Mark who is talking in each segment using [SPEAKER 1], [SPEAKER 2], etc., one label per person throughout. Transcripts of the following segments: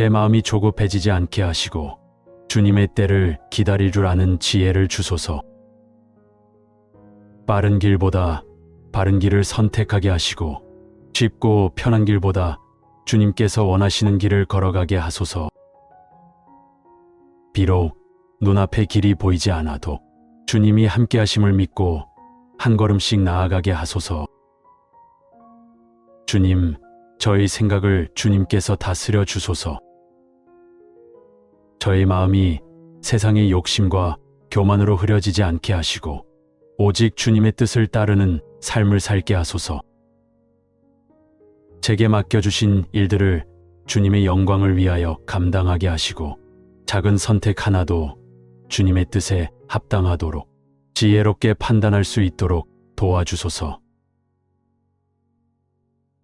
[SPEAKER 1] 제 마음이 조급해지지 않게 하시고 주님의 때를 기다릴 줄 아는 지혜를 주소서. 빠른 길보다 바른 길을 선택하게 하시고 쉽고 편한 길보다 주님께서 원하시는 길을 걸어가게 하소서. 비록 눈앞에 길이 보이지 않아도 주님이 함께 하심을 믿고 한 걸음씩 나아가게 하소서. 주님, 저의 생각을 주님께서 다스려 주소서. 저의 마음이 세상의 욕심과 교만으로 흐려지지 않게 하시고 오직 주님의 뜻을 따르는 삶을 살게 하소서. 제게 맡겨주신 일들을 주님의 영광을 위하여 감당하게 하시고 작은 선택 하나도 주님의 뜻에 합당하도록 지혜롭게 판단할 수 있도록 도와주소서.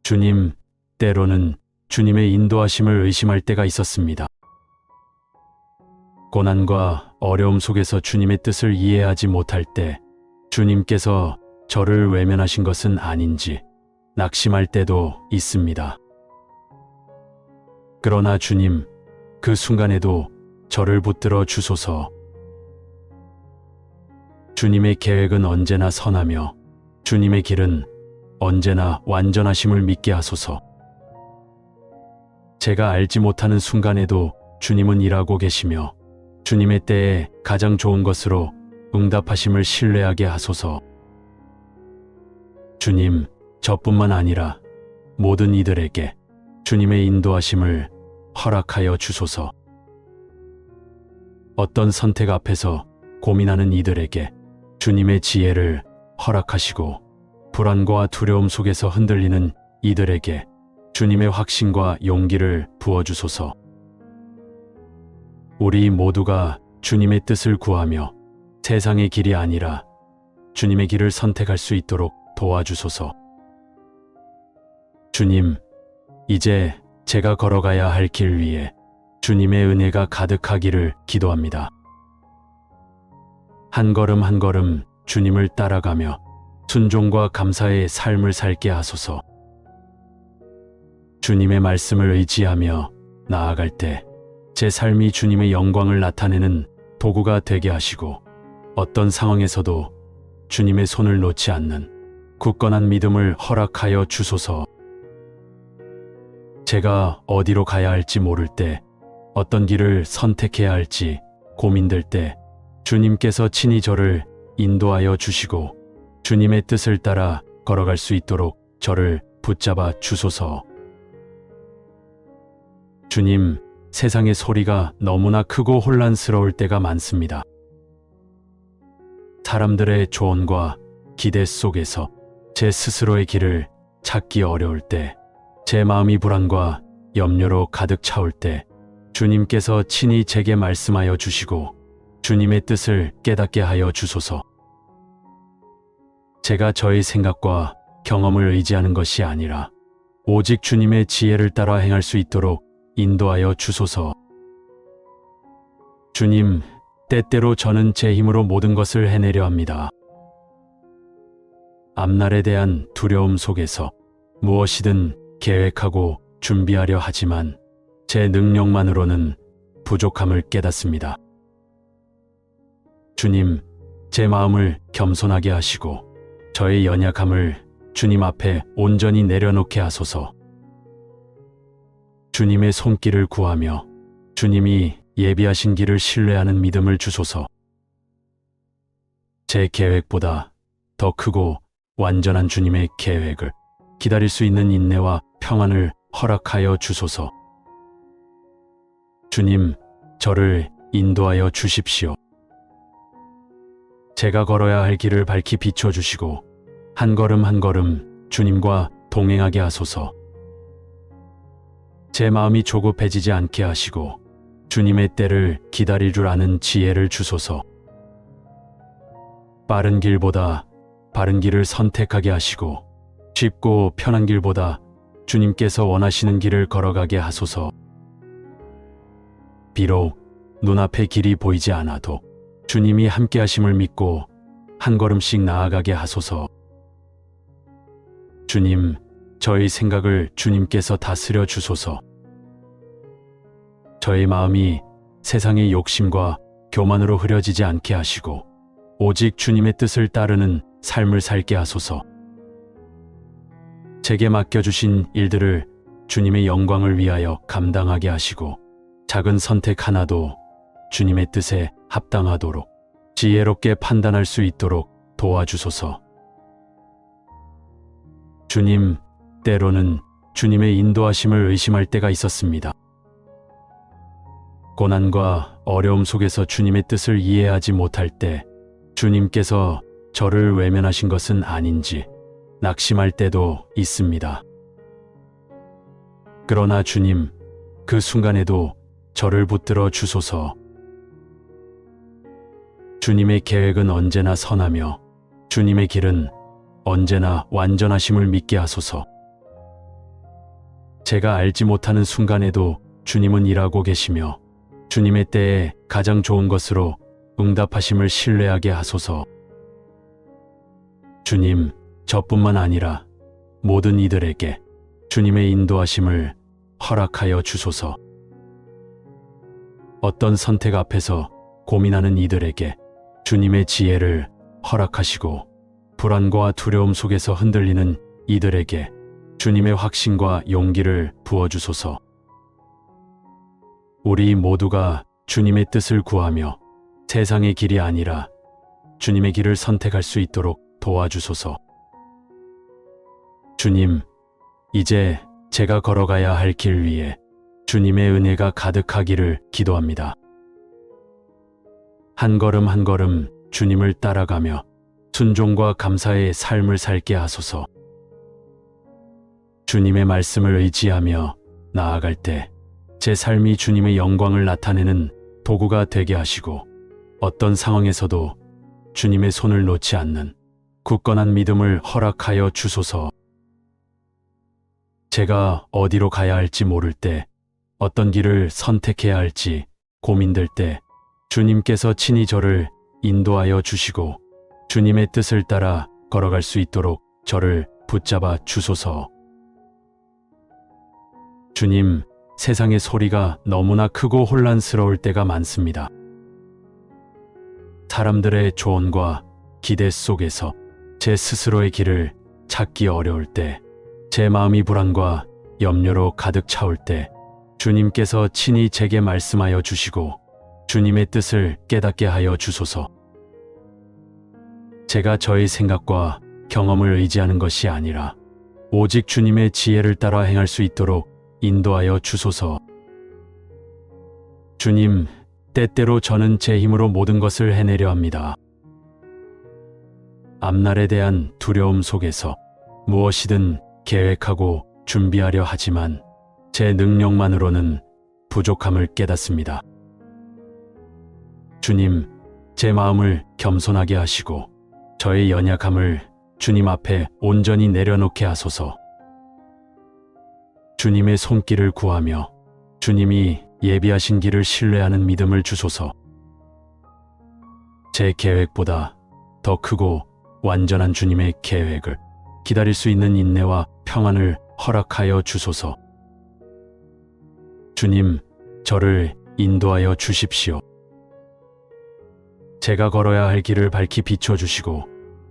[SPEAKER 1] 주님, 때로는 주님의 인도하심을 의심할 때가 있었습니다. 고난과 어려움 속에서 주님의 뜻을 이해하지 못할 때 주님께서 저를 외면하신 것은 아닌지 낙심할 때도 있습니다. 그러나 주님, 그 순간에도 저를 붙들어 주소서. 주님의 계획은 언제나 선하며 주님의 길은 언제나 완전하심을 믿게 하소서. 제가 알지 못하는 순간에도 주님은 일하고 계시며 주님의 때에 가장 좋은 것으로 응답하심을 신뢰하게 하소서. 주님, 저뿐만 아니라 모든 이들에게 주님의 인도하심을 허락하여 주소서. 어떤 선택 앞에서 고민하는 이들에게 주님의 지혜를 허락하시고 불안과 두려움 속에서 흔들리는 이들에게 주님의 확신과 용기를 부어주소서. 우리 모두가 주님의 뜻을 구하며 세상의 길이 아니라 주님의 길을 선택할 수 있도록 도와주소서. 주님, 이제 제가 걸어가야 할 길 위에 주님의 은혜가 가득하기를 기도합니다. 한 걸음 한 걸음 주님을 따라가며 순종과 감사의 삶을 살게 하소서. 주님의 말씀을 의지하며 나아갈 때 제 삶이 주님의 영광을 나타내는 도구가 되게 하시고 어떤 상황에서도 주님의 손을 놓지 않는 굳건한 믿음을 허락하여 주소서. 제가 어디로 가야 할지 모를 때, 어떤 길을 선택해야 할지 고민될 때 주님께서 친히 저를 인도하여 주시고 주님의 뜻을 따라 걸어갈 수 있도록 저를 붙잡아 주소서. 주님, 세상의 소리가 너무나 크고 혼란스러울 때가 많습니다. 사람들의 조언과 기대 속에서 제 스스로의 길을 찾기 어려울 때, 제 마음이 불안과 염려로 가득 차올 때 주님께서 친히 제게 말씀하여 주시고 주님의 뜻을 깨닫게 하여 주소서. 제가 저의 생각과 경험을 의지하는 것이 아니라 오직 주님의 지혜를 따라 행할 수 있도록 인도하여 주소서. 주님, 때때로 저는 제 힘으로 모든 것을 해내려 합니다. 앞날에 대한 두려움 속에서 무엇이든 계획하고 준비하려 하지만 제 능력만으로는 부족함을 깨닫습니다. 주님, 제 마음을 겸손하게 하시고 저의 연약함을 주님 앞에 온전히 내려놓게 하소서. 주님의 손길을 구하며 주님이 예비하신 길을 신뢰하는 믿음을 주소서. 제 계획보다 더 크고 완전한 주님의 계획을 기다릴 수 있는 인내와 평안을 허락하여 주소서. 주님, 저를 인도하여 주십시오. 제가 걸어야 할 길을 밝히 비춰주시고 한 걸음 한 걸음 주님과 동행하게 하소서. 제 마음이 조급해지지 않게 하시고 주님의 때를 기다릴 줄 아는 지혜를 주소서. 빠른 길보다 바른 길을 선택하게 하시고 쉽고 편한 길보다 주님께서 원하시는 길을 걸어가게 하소서. 비록 눈앞에 길이 보이지 않아도 주님이 함께 하심을 믿고 한 걸음씩 나아가게 하소서. 주님, 저의 생각을 주님께서 다스려 주소서. 저의 마음이 세상의 욕심과 교만으로 흐려지지 않게 하시고 오직 주님의 뜻을 따르는 삶을 살게 하소서. 제게 맡겨주신 일들을 주님의 영광을 위하여 감당하게 하시고 작은 선택 하나도 주님의 뜻에 합당하도록 지혜롭게 판단할 수 있도록 도와주소서. 주님, 때로는 주님의 인도하심을 의심할 때가 있었습니다. 고난과 어려움 속에서 주님의 뜻을 이해하지 못할 때 주님께서 저를 외면하신 것은 아닌지 낙심할 때도 있습니다. 그러나 주님, 그 순간에도 저를 붙들어 주소서. 주님의 계획은 언제나 선하며 주님의 길은 언제나 완전하심을 믿게 하소서. 제가 알지 못하는 순간에도 주님은 일하고 계시며 주님의 때에 가장 좋은 것으로 응답하심을 신뢰하게 하소서. 주님, 저뿐만 아니라 모든 이들에게 주님의 인도하심을 허락하여 주소서. 어떤 선택 앞에서 고민하는 이들에게 주님의 지혜를 허락하시고 불안과 두려움 속에서 흔들리는 이들에게 주님의 확신과 용기를 부어주소서. 우리 모두가 주님의 뜻을 구하며 세상의 길이 아니라 주님의 길을 선택할 수 있도록 도와주소서. 주님, 이제 제가 걸어가야 할 길 위에 주님의 은혜가 가득하기를 기도합니다. 한 걸음 한 걸음 주님을 따라가며 순종과 감사의 삶을 살게 하소서. 주님의 말씀을 의지하며 나아갈 때 제 삶이 주님의 영광을 나타내는 도구가 되게 하시고 어떤 상황에서도 주님의 손을 놓지 않는 굳건한 믿음을 허락하여 주소서. 제가 어디로 가야 할지 모를 때, 어떤 길을 선택해야 할지 고민될 때 주님께서 친히 저를 인도하여 주시고 주님의 뜻을 따라 걸어갈 수 있도록 저를 붙잡아 주소서. 주님, 세상의 소리가 너무나 크고 혼란스러울 때가 많습니다. 사람들의 조언과 기대 속에서 제 스스로의 길을 찾기 어려울 때, 제 마음이 불안과 염려로 가득 차올 때 주님께서 친히 제게 말씀하여 주시고 주님의 뜻을 깨닫게 하여 주소서. 제가 저의 생각과 경험을 의지하는 것이 아니라 오직 주님의 지혜를 따라 행할 수 있도록 인도하여 주소서. 주님, 때때로 저는 제 힘으로 모든 것을 해내려 합니다. 앞날에 대한 두려움 속에서 무엇이든 계획하고 준비하려 하지만 제 능력만으로는 부족함을 깨닫습니다. 주님, 제 마음을 겸손하게 하시고 저의 연약함을 주님 앞에 온전히 내려놓게 하소서. 주님의 손길을 구하며 주님이 예비하신 길을 신뢰하는 믿음을 주소서. 제 계획보다 더 크고 완전한 주님의 계획을 기다릴 수 있는 인내와 평안을 허락하여 주소서. 주님, 저를 인도하여 주십시오. 제가 걸어야 할 길을 밝히 비춰주시고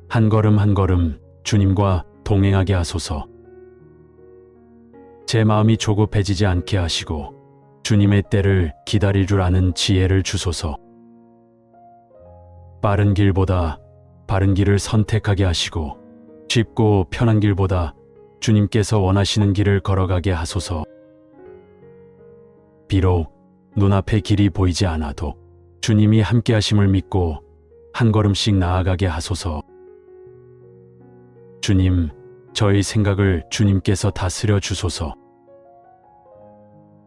[SPEAKER 1] 한 걸음 한 걸음 주님과 동행하게 하소서. 제 마음이 조급해지지 않게 하시고 주님의 때를 기다릴 줄 아는 지혜를 주소서. 빠른 길보다 바른 길을 선택하게 하시고 쉽고 편한 길보다 주님께서 원하시는 길을 걸어가게 하소서. 비록 눈앞에 길이 보이지 않아도 주님이 함께 하심을 믿고 한 걸음씩 나아가게 하소서. 주님, 저의 생각을 주님께서 다스려 주소서.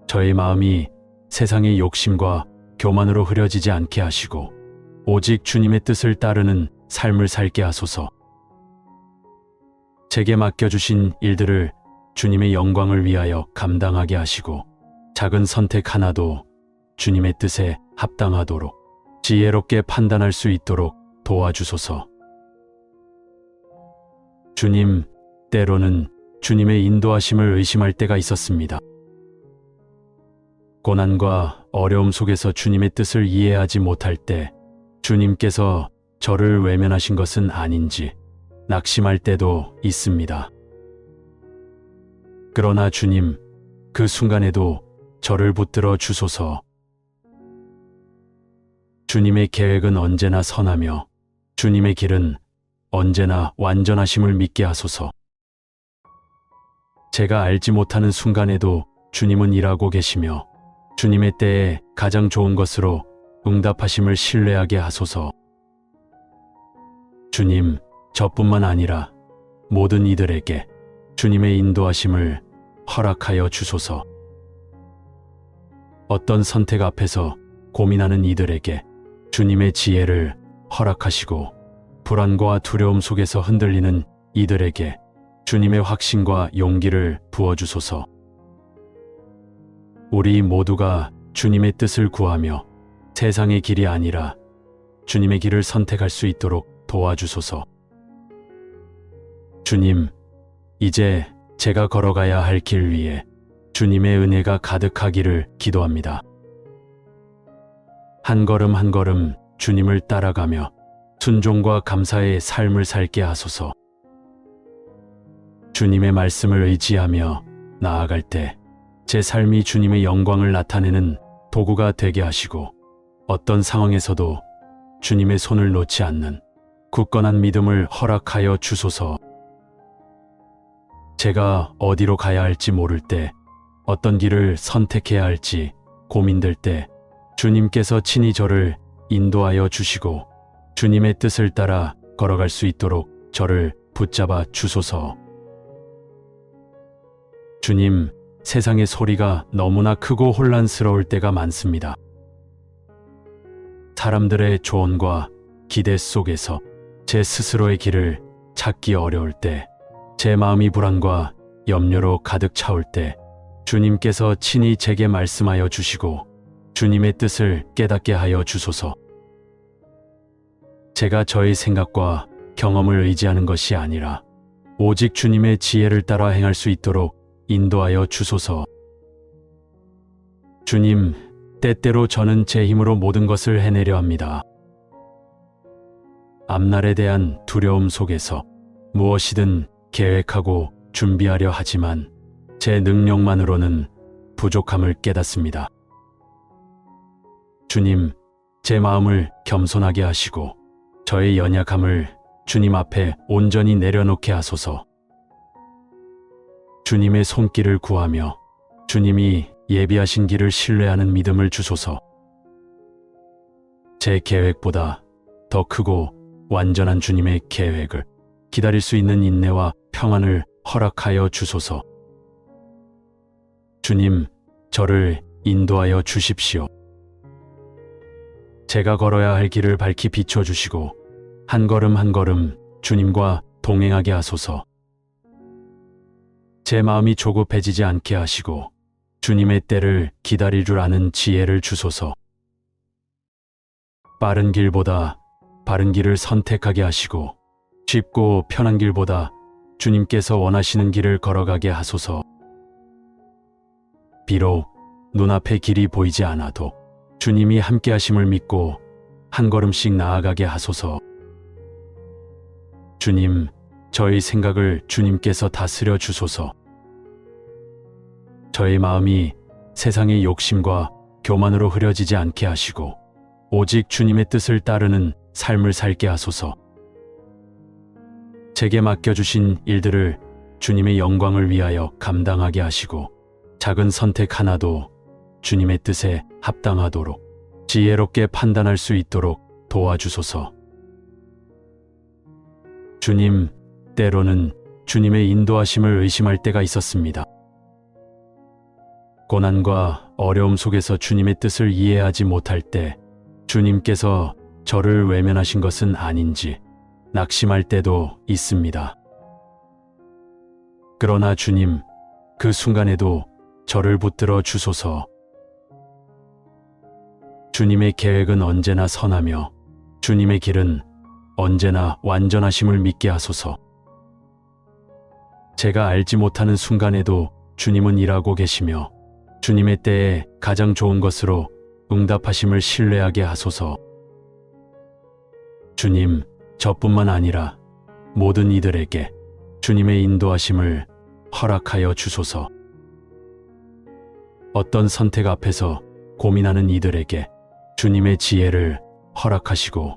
[SPEAKER 1] 저의 마음이 세상의 욕심과 교만으로 흐려지지 않게 하시고 오직 주님의 뜻을 따르는 삶을 살게 하소서. 제게 맡겨주신 일들을 주님의 영광을 위하여 감당하게 하시고 작은 선택 하나도 주님의 뜻에 합당하도록 지혜롭게 판단할 수 있도록 도와주소서. 주님, 때로는 주님의 인도하심을 의심할 때가 있었습니다. 고난과 어려움 속에서 주님의 뜻을 이해하지 못할 때 주님께서 저를 외면하신 것은 아닌지 낙심할 때도 있습니다. 그러나 주님, 그 순간에도 저를 붙들어 주소서. 주님의 계획은 언제나 선하며 주님의 길은 언제나 완전하심을 믿게 하소서. 제가 알지 못하는 순간에도 주님은 일하고 계시며 주님의 때에 가장 좋은 것으로 응답하심을 신뢰하게 하소서. 주님, 저뿐만 아니라 모든 이들에게 주님의 인도하심을 허락하여 주소서. 어떤 선택 앞에서 고민하는 이들에게 주님의 지혜를 허락하시고 불안과 두려움 속에서 흔들리는 이들에게 주님의 확신과 용기를 부어주소서. 우리 모두가 주님의 뜻을 구하며 세상의 길이 아니라 주님의 길을 선택할 수 있도록 도와주소서. 주님, 이제 제가 걸어가야 할 길 위에 주님의 은혜가 가득하기를 기도합니다. 한 걸음 한 걸음 주님을 따라가며 순종과 감사의 삶을 살게 하소서. 주님의 말씀을 의지하며 나아갈 때 제 삶이 주님의 영광을 나타내는 도구가 되게 하시고 어떤 상황에서도 주님의 손을 놓지 않는 굳건한 믿음을 허락하여 주소서. 제가 어디로 가야 할지 모를 때, 어떤 길을 선택해야 할지 고민될 때 주님께서 친히 저를 인도하여 주시고 주님의 뜻을 따라 걸어갈 수 있도록 저를 붙잡아 주소서. 주님, 세상의 소리가 너무나 크고 혼란스러울 때가 많습니다. 사람들의 조언과 기대 속에서 제 스스로의 길을 찾기 어려울 때, 제 마음이 불안과 염려로 가득 차올 때 주님께서 친히 제게 말씀하여 주시고 주님의 뜻을 깨닫게 하여 주소서. 제가 저의 생각과 경험을 의지하는 것이 아니라 오직 주님의 지혜를 따라 행할 수 있도록 인도하여 주소서. 주님, 때때로 저는 제 힘으로 모든 것을 해내려 합니다. 앞날에 대한 두려움 속에서 무엇이든 계획하고 준비하려 하지만 제 능력만으로는 부족함을 깨닫습니다. 주님, 제 마음을 겸손하게 하시고 저의 연약함을 주님 앞에 온전히 내려놓게 하소서. 주님의 손길을 구하며 주님이 예비하신 길을 신뢰하는 믿음을 주소서. 제 계획보다 더 크고 완전한 주님의 계획을 기다릴 수 있는 인내와 평안을 허락하여 주소서. 주님, 저를 인도하여 주십시오. 제가 걸어야 할 길을 밝히 비춰주시고 한 걸음 한 걸음 주님과 동행하게 하소서. 제 마음이 조급해지지 않게 하시고 주님의 때를 기다릴 줄 아는 지혜를 주소서. 빠른 길보다 바른 길을 선택하게 하시고 쉽고 편한 길보다 주님께서 원하시는 길을 걸어가게 하소서. 비록 눈앞에 길이 보이지 않아도 주님이 함께 하심을 믿고 한 걸음씩 나아가게 하소서. 주님, 저의 생각을 주님께서 다스려 주소서. 저의 마음이 세상의 욕심과 교만으로 흐려지지 않게 하시고 오직 주님의 뜻을 따르는 삶을 살게 하소서. 제게 맡겨주신 일들을 주님의 영광을 위하여 감당하게 하시고 작은 선택 하나도 주님의 뜻에 합당하도록 지혜롭게 판단할 수 있도록 도와주소서. 주님, 때로는 주님의 인도하심을 의심할 때가 있었습니다. 고난과 어려움 속에서 주님의 뜻을 이해하지 못할 때 주님께서 저를 외면하신 것은 아닌지 낙심할 때도 있습니다. 그러나 주님, 그 순간에도 저를 붙들어 주소서. 주님의 계획은 언제나 선하며 주님의 길은 언제나 완전하심을 믿게 하소서. 제가 알지 못하는 순간에도 주님은 일하고 계시며 주님의 때에 가장 좋은 것으로 응답하심을 신뢰하게 하소서. 주님, 저뿐만 아니라 모든 이들에게 주님의 인도하심을 허락하여 주소서. 어떤 선택 앞에서 고민하는 이들에게 주님의 지혜를 허락하시고,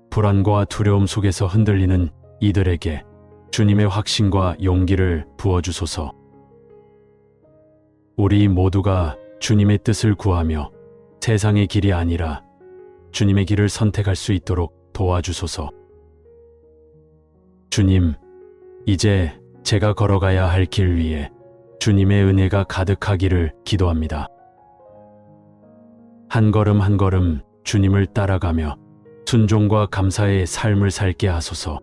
[SPEAKER 1] 불안과 두려움 속에서 흔들리는 이들에게 주님의 확신과 용기를 부어주소서. 우리 모두가 주님의 뜻을 구하며 세상의 길이 아니라 주님의 길을 선택할 수 있도록 도와주소서. 주님, 이제 제가 걸어가야 할 길 위에 주님의 은혜가 가득하기를 기도합니다. 한 걸음 한 걸음 주님을 따라가며 순종과 감사의 삶을 살게 하소서.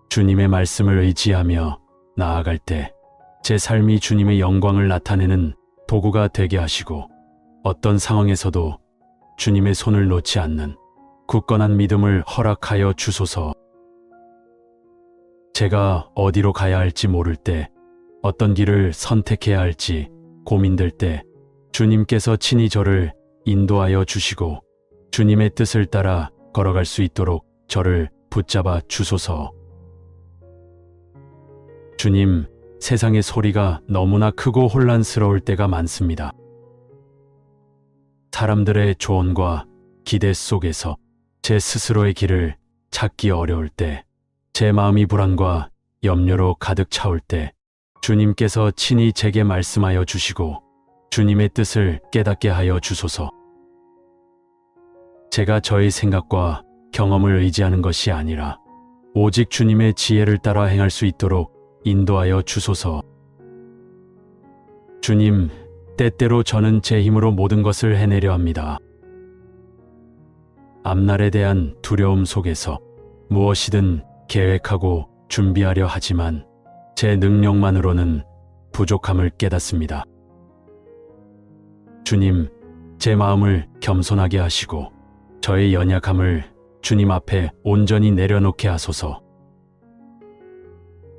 [SPEAKER 1] 주님의 말씀을 의지하며 나아갈 때 제 삶이 주님의 영광을 나타내는 도구가 되게 하시고, 어떤 상황에서도 주님의 손을 놓지 않는 굳건한 믿음을 허락하여 주소서. 제가 어디로 가야 할지 모를 때, 어떤 길을 선택해야 할지 고민될 때 주님께서 친히 저를 인도하여 주시고 주님의 뜻을 따라 걸어갈 수 있도록 저를 붙잡아 주소서. 주님, 세상의 소리가 너무나 크고 혼란스러울 때가 많습니다. 사람들의 조언과 기대 속에서 제 스스로의 길을 찾기 어려울 때, 제 마음이 불안과 염려로 가득 차올 때 주님께서 친히 제게 말씀하여 주시고 주님의 뜻을 깨닫게 하여 주소서. 제가 저의 생각과 경험을 의지하는 것이 아니라 오직 주님의 지혜를 따라 행할 수 있도록 인도하여 주소서. 주님, 때때로 저는 제 힘으로 모든 것을 해내려 합니다. 앞날에 대한 두려움 속에서 무엇이든 계획하고 준비하려 하지만 제 능력만으로는 부족함을 깨닫습니다. 주님, 제 마음을 겸손하게 하시고 저의 연약함을 주님 앞에 온전히 내려놓게 하소서.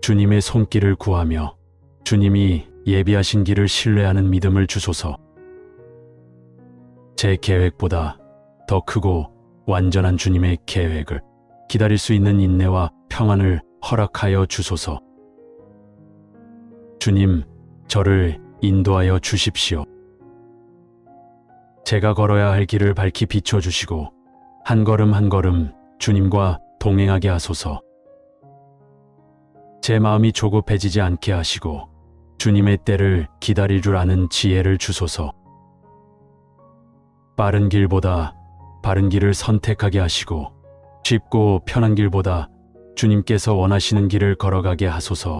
[SPEAKER 1] 주님의 손길을 구하며 주님이 예비하신 길을 신뢰하는 믿음을 주소서. 제 계획보다 더 크고 완전한 주님의 계획을 기다릴 수 있는 인내와 평안을 허락하여 주소서. 주님, 저를 인도하여 주십시오. 제가 걸어야 할 길을 밝히 비춰주시고 한 걸음 한 걸음 주님과 동행하게 하소서. 제 마음이 조급해지지 않게 하시고 주님의 때를 기다릴 줄 아는 지혜를 주소서. 빠른 길보다 바른 길을 선택하게 하시고 쉽고 편한 길보다 주님께서 원하시는 길을 걸어가게 하소서.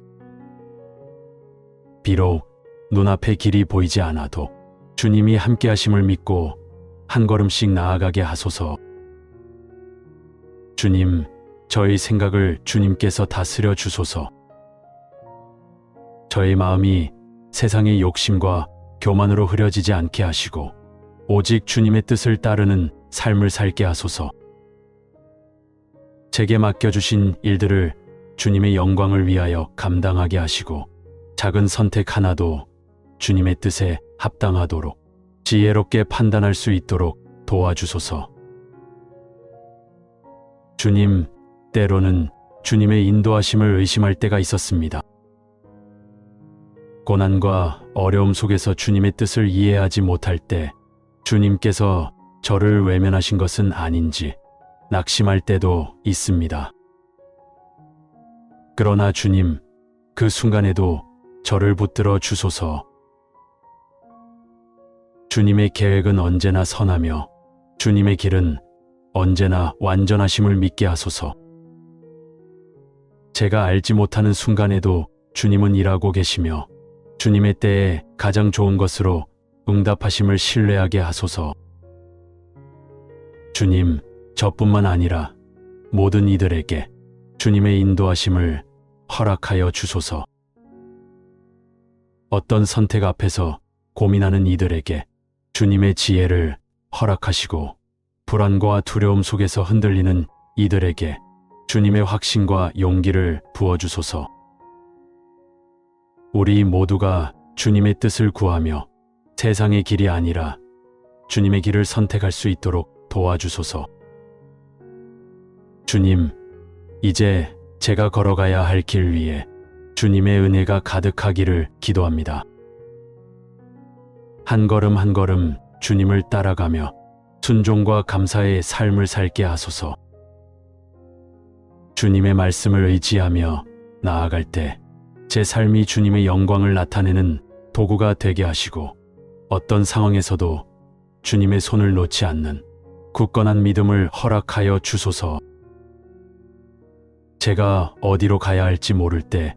[SPEAKER 1] 비록 눈앞에 길이 보이지 않아도 주님이 함께 하심을 믿고 한 걸음씩 나아가게 하소서. 주님, 저의 생각을 주님께서 다스려 주소서. 저의 마음이 세상의 욕심과 교만으로 흐려지지 않게 하시고 오직 주님의 뜻을 따르는 삶을 살게 하소서. 제게 맡겨주신 일들을 주님의 영광을 위하여 감당하게 하시고 작은 선택 하나도 주님의 뜻에 합당하도록 지혜롭게 판단할 수 있도록 도와주소서. 주님, 때로는 주님의 인도하심을 의심할 때가 있었습니다. 고난과 어려움 속에서 주님의 뜻을 이해하지 못할 때 주님께서 저를 외면하신 것은 아닌지 낙심할 때도 있습니다. 그러나 주님, 그 순간에도 저를 붙들어 주소서. 주님의 계획은 언제나 선하며 주님의 길은 언제나 완전하심을 믿게 하소서. 제가 알지 못하는 순간에도 주님은 일하고 계시며 주님의 때에 가장 좋은 것으로 응답하심을 신뢰하게 하소서. 주님, 저뿐만 아니라 모든 이들에게 주님의 인도하심을 허락하여 주소서. 어떤 선택 앞에서 고민하는 이들에게 주님의 지혜를 허락하시고 불안과 두려움 속에서 흔들리는 이들에게 주님의 확신과 용기를 부어주소서. 우리 모두가 주님의 뜻을 구하며 세상의 길이 아니라 주님의 길을 선택할 수 있도록 도와주소서. 주님, 이제 제가 걸어가야 할 길 위에 주님의 은혜가 가득하기를 기도합니다. 한 걸음 한 걸음 주님을 따라가며 순종과 감사의 삶을 살게 하소서. 주님의 말씀을 의지하며 나아갈 때 제 삶이 주님의 영광을 나타내는 도구가 되게 하시고 어떤 상황에서도 주님의 손을 놓지 않는 굳건한 믿음을 허락하여 주소서. 제가 어디로 가야 할지 모를 때,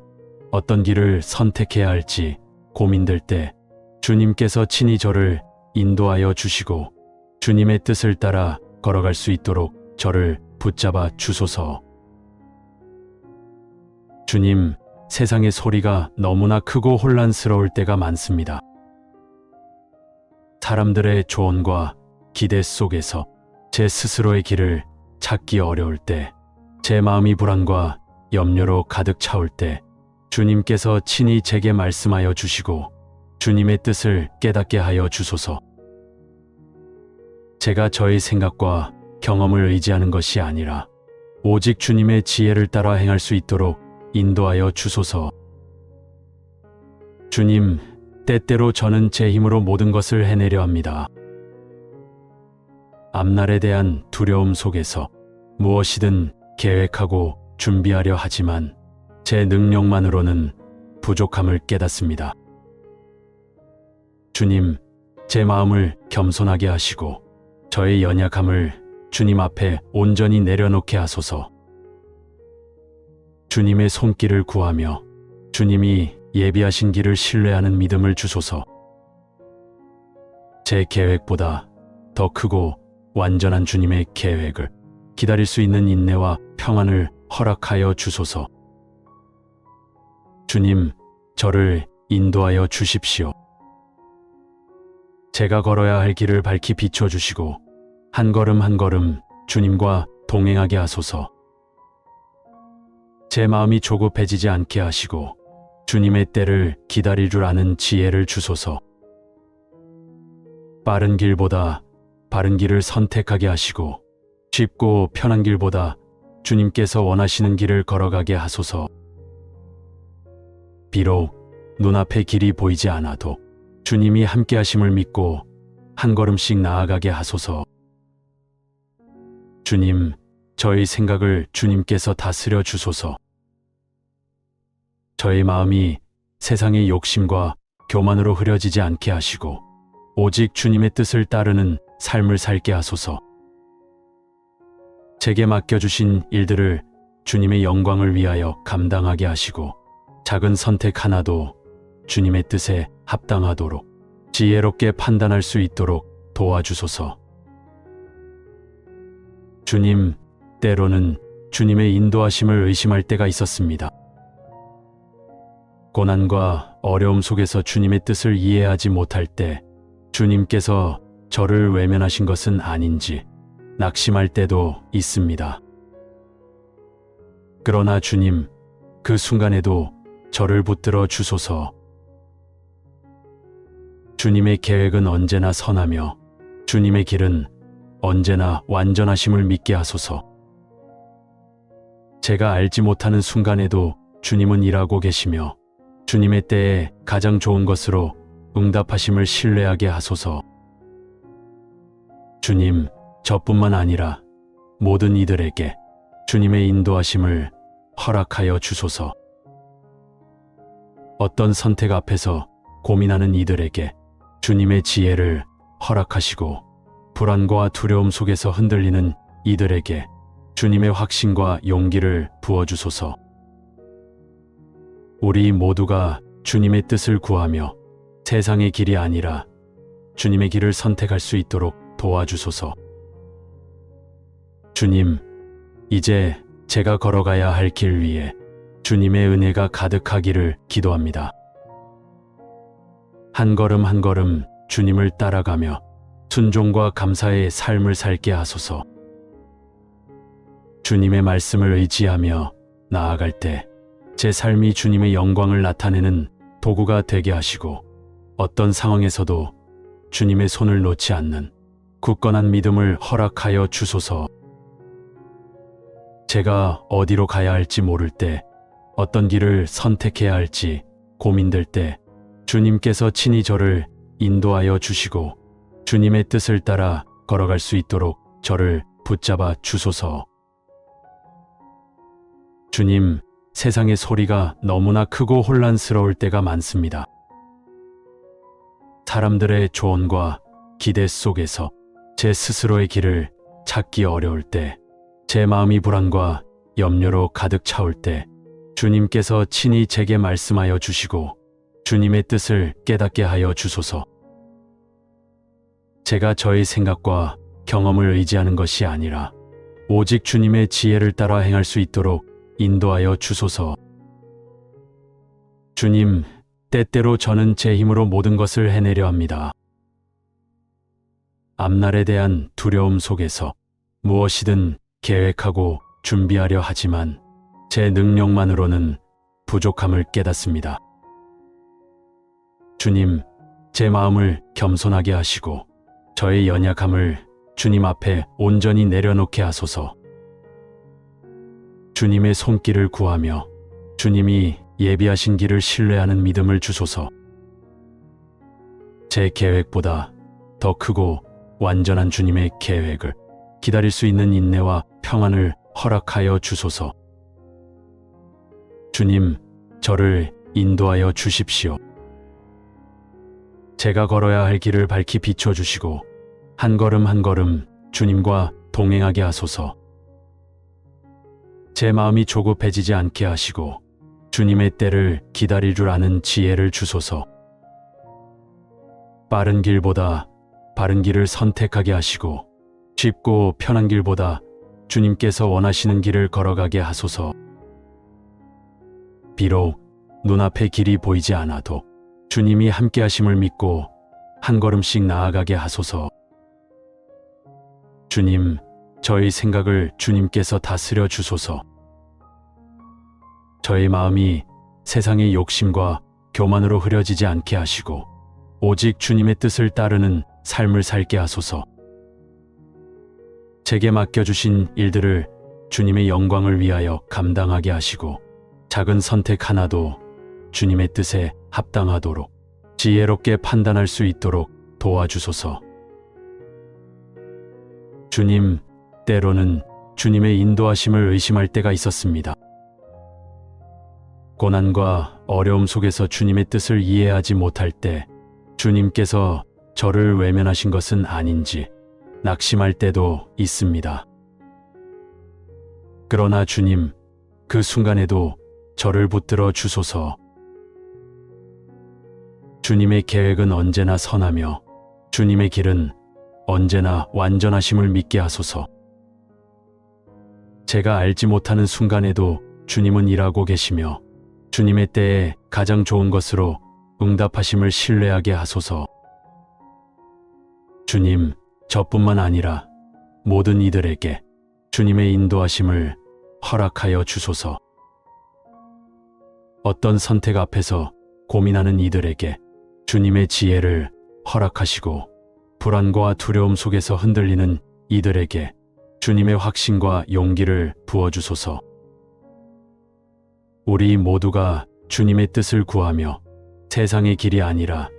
[SPEAKER 1] 어떤 길을 선택해야 할지 고민될 때 주님께서 친히 저를 인도하여 주시고 주님의 뜻을 따라 걸어갈 수 있도록 저를 붙잡아 주소서. 주님, 세상의 소리가 너무나 크고 혼란스러울 때가 많습니다. 사람들의 조언과 기대 속에서 제 스스로의 길을 찾기 어려울 때, 제 마음이 불안과 염려로 가득 차올 때 주님께서 친히 제게 말씀하여 주시고 주님의 뜻을 깨닫게 하여 주소서. 제가 저의 생각과 경험을 의지하는 것이 아니라 오직 주님의 지혜를 따라 행할 수 있도록 인도하여 주소서. 주님, 때때로 저는 제 힘으로 모든 것을 해내려 합니다. 앞날에 대한 두려움 속에서 무엇이든 계획하고 준비하려 하지만 제 능력만으로는 부족함을 깨닫습니다. 주님, 제 마음을 겸손하게 하시고 저의 연약함을 주님 앞에 온전히 내려놓게 하소서. 주님의 손길을 구하며 주님이 예비하신 길을 신뢰하는 믿음을 주소서. 제 계획보다 더 크고 완전한 주님의 계획을 기다릴 수 있는 인내와 평안을 허락하여 주소서. 주님, 저를 인도하여 주십시오. 제가 걸어야 할 길을 밝히 비춰주시고 한 걸음 한 걸음 주님과 동행하게 하소서. 제 마음이 조급해지지 않게 하시고 주님의 때를 기다릴 줄 아는 지혜를 주소서. 빠른 길보다 바른 길을 선택하게 하시고 쉽고 편한 길보다 주님께서 원하시는 길을 걸어가게 하소서. 비록 눈앞에 길이 보이지 않아도 주님이 함께 하심을 믿고 한 걸음씩 나아가게 하소서. 주님, 저의 생각을 주님께서 다스려 주소서. 저의 마음이 세상의 욕심과 교만으로 흐려지지 않게 하시고 오직 주님의 뜻을 따르는 삶을 살게 하소서. 제게 맡겨주신 일들을 주님의 영광을 위하여 감당하게 하시고 작은 선택 하나도 주님의 뜻에 합당하도록 지혜롭게 판단할 수 있도록 도와주소서. 주님, 때로는 주님의 인도하심을 의심할 때가 있었습니다. 고난과 어려움 속에서 주님의 뜻을 이해하지 못할 때 주님께서 저를 외면하신 것은 아닌지 낙심할 때도 있습니다. 그러나 주님, 그 순간에도 저를 붙들어 주소서. 주님의 계획은 언제나 선하며 주님의 길은 언제나 완전하심을 믿게 하소서. 제가 알지 못하는 순간에도 주님은 일하고 계시며 주님의 때에 가장 좋은 것으로 응답하심을 신뢰하게 하소서. 주님, 저뿐만 아니라 모든 이들에게 주님의 인도하심을 허락하여 주소서. 어떤 선택 앞에서 고민하는 이들에게 주님의 지혜를 허락하시고 불안과 두려움 속에서 흔들리는 이들에게 주님의 확신과 용기를 부어주소서. 우리 모두가 주님의 뜻을 구하며 세상의 길이 아니라 주님의 길을 선택할 수 있도록 도와주소서. 주님, 이제 제가 걸어가야 할 길 위에 주님의 은혜가 가득하기를 기도합니다. 한 걸음 한 걸음 주님을 따라가며 순종과 감사의 삶을 살게 하소서. 주님의 말씀을 의지하며 나아갈 때 제 삶이 주님의 영광을 나타내는 도구가 되게 하시고 어떤 상황에서도 주님의 손을 놓지 않는 굳건한 믿음을 허락하여 주소서. 제가 어디로 가야 할지 모를 때, 어떤 길을 선택해야 할지 고민될 때 주님께서 친히 저를 인도하여 주시고 주님의 뜻을 따라 걸어갈 수 있도록 저를 붙잡아 주소서. 주님, 세상의 소리가 너무나 크고 혼란스러울 때가 많습니다. 사람들의 조언과 기대 속에서 제 스스로의 길을 찾기 어려울 때, 제 마음이 불안과 염려로 가득 차올 때 주님께서 친히 제게 말씀하여 주시고 주님의 뜻을 깨닫게 하여 주소서. 제가 저의 생각과 경험을 의지하는 것이 아니라 오직 주님의 지혜를 따라 행할 수 있도록 인도하여 주소서. 주님, 때때로 저는 제 힘으로 모든 것을 해내려 합니다. 앞날에 대한 두려움 속에서 무엇이든 계획하고 준비하려 하지만 제 능력만으로는 부족함을 깨닫습니다. 주님, 제 마음을 겸손하게 하시고 저의 연약함을 주님 앞에 온전히 내려놓게 하소서. 주님의 손길을 구하며 주님이 예비하신 길을 신뢰하는 믿음을 주소서. 제 계획보다 더 크고 완전한 주님의 계획을 기다릴 수 있는 인내와 평안을 허락하여 주소서. 주님, 저를 인도하여 주십시오. 제가 걸어야 할 길을 밝히 비춰주시고 한 걸음 한 걸음 주님과 동행하게 하소서. 제 마음이 조급해지지 않게 하시고 주님의 때를 기다릴 줄 아는 지혜를 주소서. 빠른 길보다 바른 길을 선택하게 하시고 쉽고 편한 길보다 주님께서 원하시는 길을 걸어가게 하소서. 비록 눈앞에 길이 보이지 않아도 주님이 함께 하심을 믿고 한 걸음씩 나아가게 하소서. 주님, 저의 생각을 주님께서 다스려 주소서. 저의 마음이 세상의 욕심과 교만으로 흐려지지 않게 하시고 오직 주님의 뜻을 따르는 삶을 살게 하소서. 제게 맡겨주신 일들을 주님의 영광을 위하여 감당하게 하시고 작은 선택 하나도 주님의 뜻에 합당하도록 지혜롭게 판단할 수 있도록 도와주소서. 주님, 때로는 주님의 인도하심을 의심할 때가 있었습니다. 고난과 어려움 속에서 주님의 뜻을 이해하지 못할 때 주님께서 저를 외면하신 것은 아닌지 낙심할 때도 있습니다. 그러나 주님, 그 순간에도 저를 붙들어 주소서. 주님의 계획은 언제나 선하며 주님의 길은 언제나 완전하심을 믿게 하소서. 제가 알지 못하는 순간에도 주님은 일하고 계시며 주님의 때에 가장 좋은 것으로 응답하심을 신뢰하게 하소서. 주님, 저뿐만 아니라 모든 이들에게 주님의 인도하심을 허락하여 주소서. 어떤 선택 앞에서 고민하는 이들에게 주님의 지혜를 허락하시고 불안과 두려움 속에서 흔들리는 이들에게 주님의 확신과 용기를 부어주소서. 우리 모두가 주님의 뜻을 구하며 세상의 길이 아니라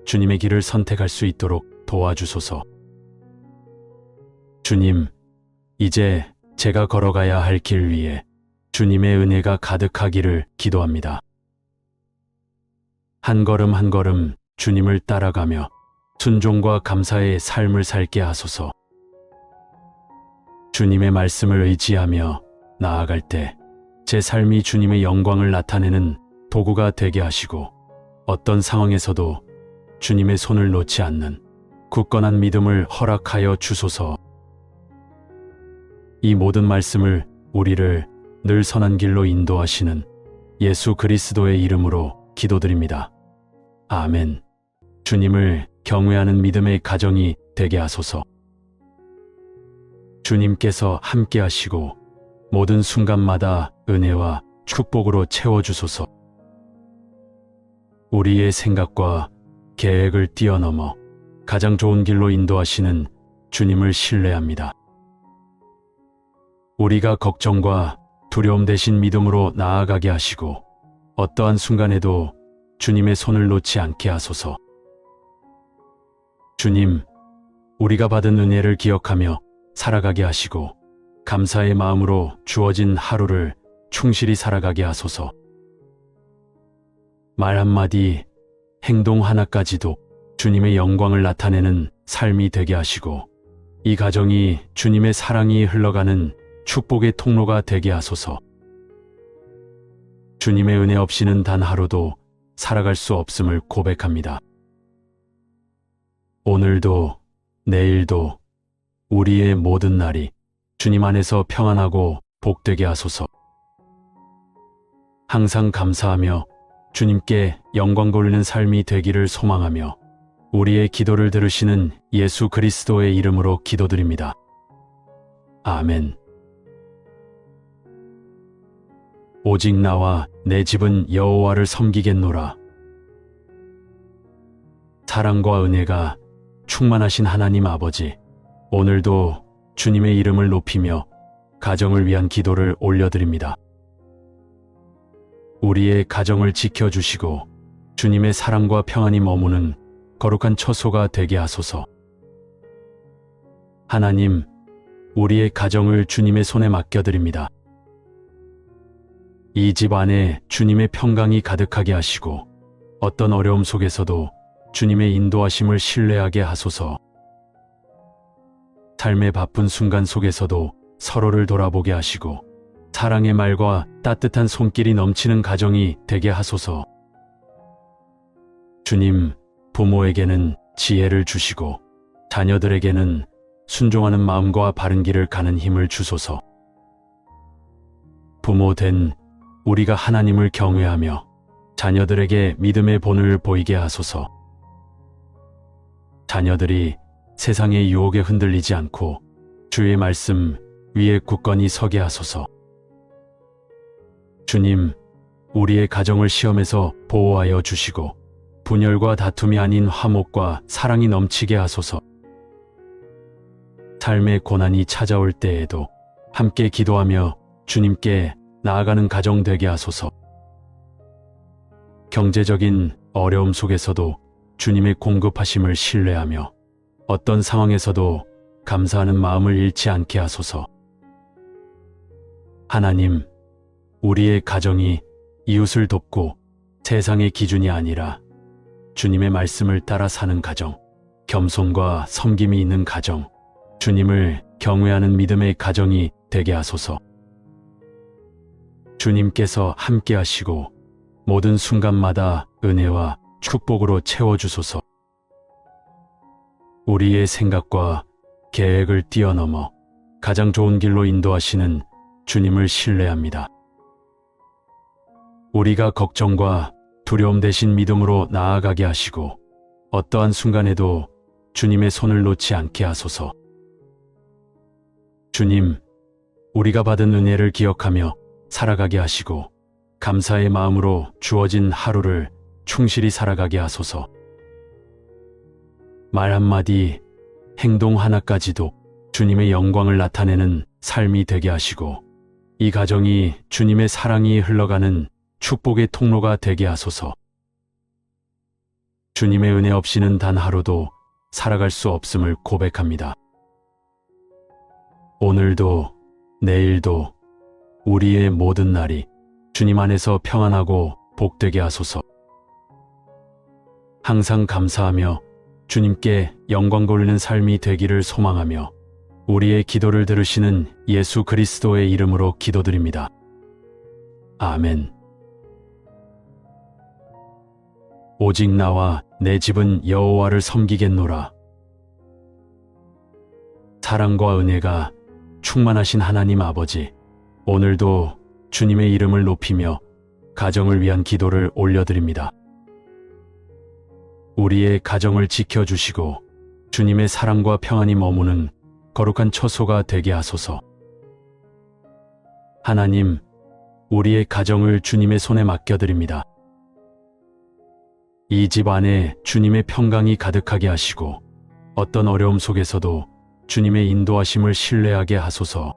[SPEAKER 1] 주님의 길을 선택할 수 있도록 도와주소서. 주님, 이제 제가 걸어가야 할 길 위에 주님의 은혜가 가득하기를 기도합니다. 한 걸음 한 걸음 주님을 따라가며 순종과 감사의 삶을 살게 하소서. 주님의 말씀을 의지하며 나아갈 때 제 삶이 주님의 영광을 나타내는 도구가 되게 하시고 어떤 상황에서도 주님의 손을 놓지 않는 굳건한 믿음을 허락하여 주소서. 이 모든 말씀을 우리를 늘 선한 길로 인도하시는 예수 그리스도의 이름으로 기도드립니다. 아멘. 주님을 경외하는 믿음의 가정이 되게 하소서. 주님께서 함께 하시고 모든 순간마다 은혜와 축복으로 채워주소서. 우리의 생각과 계획을 뛰어넘어 가장 좋은 길로 인도하시는 주님을 신뢰합니다. 우리가 걱정과 두려움 대신 믿음으로 나아가게 하시고 어떠한 순간에도 주님의 손을 놓지 않게 하소서. 주님, 우리가 받은 은혜를 기억하며 살아가게 하시고 감사의 마음으로 주어진 하루를 충실히 살아가게 하소서. 말 한마디, 행동 하나까지도 주님의 영광을 나타내는 삶이 되게 하시고 이 가정이 주님의 사랑이 흘러가는 축복의 통로가 되게 하소서. 주님의 은혜 없이는 단 하루도 살아갈 수 없음을 고백합니다. 오늘도 내일도 우리의 모든 날이 주님 안에서 평안하고 복되게 하소서. 항상 감사하며 주님께 영광 돌리는 삶이 되기를 소망하며 우리의 기도를 들으시는 예수 그리스도의 이름으로 기도드립니다. 아멘. 오직 나와 내 집은 여호와를 섬기겠노라. 사랑과 은혜가 충만하신 하나님 아버지, 오늘도 주님의 이름을 높이며 가정을 위한 기도를 올려드립니다. 우리의 가정을 지켜주시고 주님의 사랑과 평안이 머무는 거룩한 처소가 되게 하소서. 하나님, 우리의 가정을 주님의 손에 맡겨드립니다. 이 집 안에 주님의 평강이 가득하게 하시고 어떤 어려움 속에서도 주님의 인도하심을 신뢰하게 하소서. 삶의 바쁜 순간 속에서도 서로를 돌아보게 하시고 사랑의 말과 따뜻한 손길이 넘치는 가정이 되게 하소서. 주님, 부모에게는 지혜를 주시고 자녀들에게는 순종하는 마음과 바른 길을 가는 힘을 주소서. 부모 된 우리가 하나님을 경외하며 자녀들에게 믿음의 본을 보이게 하소서. 자녀들이 세상의 유혹에 흔들리지 않고 주의 말씀 위에 굳건히 서게 하소서. 주님, 우리의 가정을 시험에서 보호하여 주시고 분열과 다툼이 아닌 화목과 사랑이 넘치게 하소서. 삶의 고난이 찾아올 때에도 함께 기도하며 주님께 나아가는 가정 되게 하소서. 경제적인 어려움 속에서도 주님의 공급하심을 신뢰하며 어떤 상황에서도 감사하는 마음을 잃지 않게 하소서. 하나님, 우리의 가정이 이웃을 돕고 세상의 기준이 아니라 주님의 말씀을 따라 사는 가정, 겸손과 섬김이 있는 가정, 주님을 경외하는 믿음의 가정이 되게 하소서. 주님께서 함께 하시고 모든 순간마다 은혜와 축복으로 채워주소서. 우리의 생각과 계획을 뛰어넘어 가장 좋은 길로 인도하시는 주님을 신뢰합니다. 우리가 걱정과 두려움 대신 믿음으로 나아가게 하시고 어떠한 순간에도 주님의 손을 놓지 않게 하소서. 주님, 우리가 받은 은혜를 기억하며 살아가게 하시고 감사의 마음으로 주어진 하루를 충실히 살아가게 하소서. 말 한마디, 행동 하나까지도 주님의 영광을 나타내는 삶이 되게 하시고 이 가정이 주님의 사랑이 흘러가는 축복의 통로가 되게 하소서. 주님의 은혜 없이는 단 하루도 살아갈 수 없음을 고백합니다. 오늘도 내일도 우리의 모든 날이 주님 안에서 평안하고 복되게 하소서. 항상 감사하며 주님께 영광 돌리는 삶이 되기를 소망하며 우리의 기도를 들으시는 예수 그리스도의 이름으로 기도드립니다. 아멘. 오직 나와 내 집은 여호와를 섬기겠노라. 사랑과 은혜가 충만하신 하나님 아버지, 오늘도 주님의 이름을 높이며 가정을 위한 기도를 올려드립니다. 우리의 가정을 지켜주시고 주님의 사랑과 평안이 머무는 거룩한 처소가 되게 하소서. 하나님, 우리의 가정을 주님의 손에 맡겨드립니다. 이 집 안에 주님의 평강이 가득하게 하시고 어떤 어려움 속에서도 주님의 인도하심을 신뢰하게 하소서.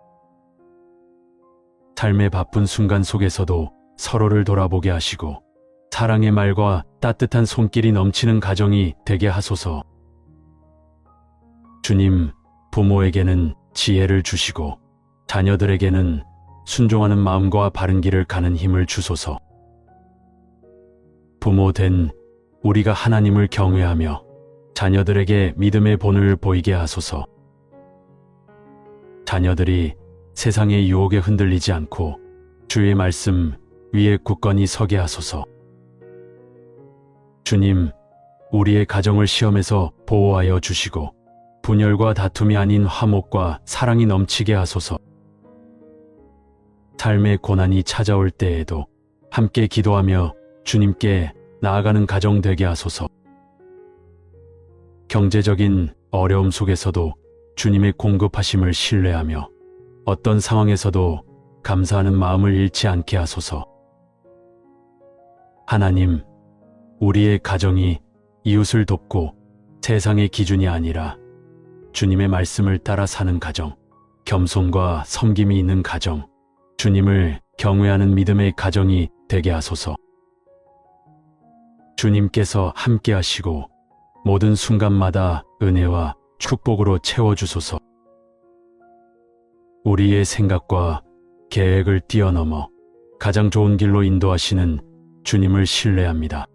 [SPEAKER 1] 삶의 바쁜 순간 속에서도 서로를 돌아보게 하시고 사랑의 말과 따뜻한 손길이 넘치는 가정이 되게 하소서. 주님, 부모에게는 지혜를 주시고 자녀들에게는 순종하는 마음과 바른 길을 가는 힘을 주소서. 부모 된 우리가 하나님을 경외하며 자녀들에게 믿음의 본을 보이게 하소서. 자녀들이 세상의 유혹에 흔들리지 않고 주의 말씀 위에 굳건히 서게 하소서. 주님, 우리의 가정을 시험에서 보호하여 주시고 분열과 다툼이 아닌 화목과 사랑이 넘치게 하소서. 삶의 고난이 찾아올 때에도 함께 기도하며 주님께 나아가는 가정 되게 하소서. 경제적인 어려움 속에서도 주님의 공급하심을 신뢰하며 어떤 상황에서도 감사하는 마음을 잃지 않게 하소서. 하나님, 우리의 가정이 이웃을 돕고 세상의 기준이 아니라 주님의 말씀을 따라 사는 가정, 겸손과 섬김이 있는 가정, 주님을 경외하는 믿음의 가정이 되게 하소서. 주님께서 함께 하시고 모든 순간마다 은혜와 축복으로 채워주소서. 우리의 생각과 계획을 뛰어넘어 가장 좋은 길로 인도하시는 주님을 신뢰합니다.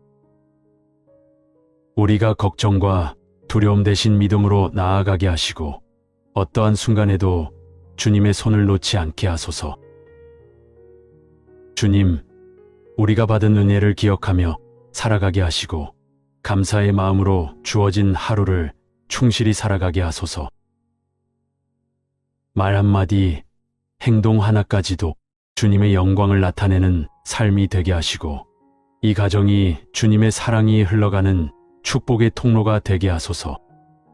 [SPEAKER 1] 우리가 걱정과 두려움 대신 믿음으로 나아가게 하시고 어떠한 순간에도 주님의 손을 놓지 않게 하소서. 주님, 우리가 받은 은혜를 기억하며 살아가게 하시고 감사의 마음으로 주어진 하루를 충실히 살아가게 하소서. 말 한마디, 행동 하나까지도 주님의 영광을 나타내는 삶이 되게 하시고 이 가정이 주님의 사랑이 흘러가는 축복의 통로가 되게 하소서.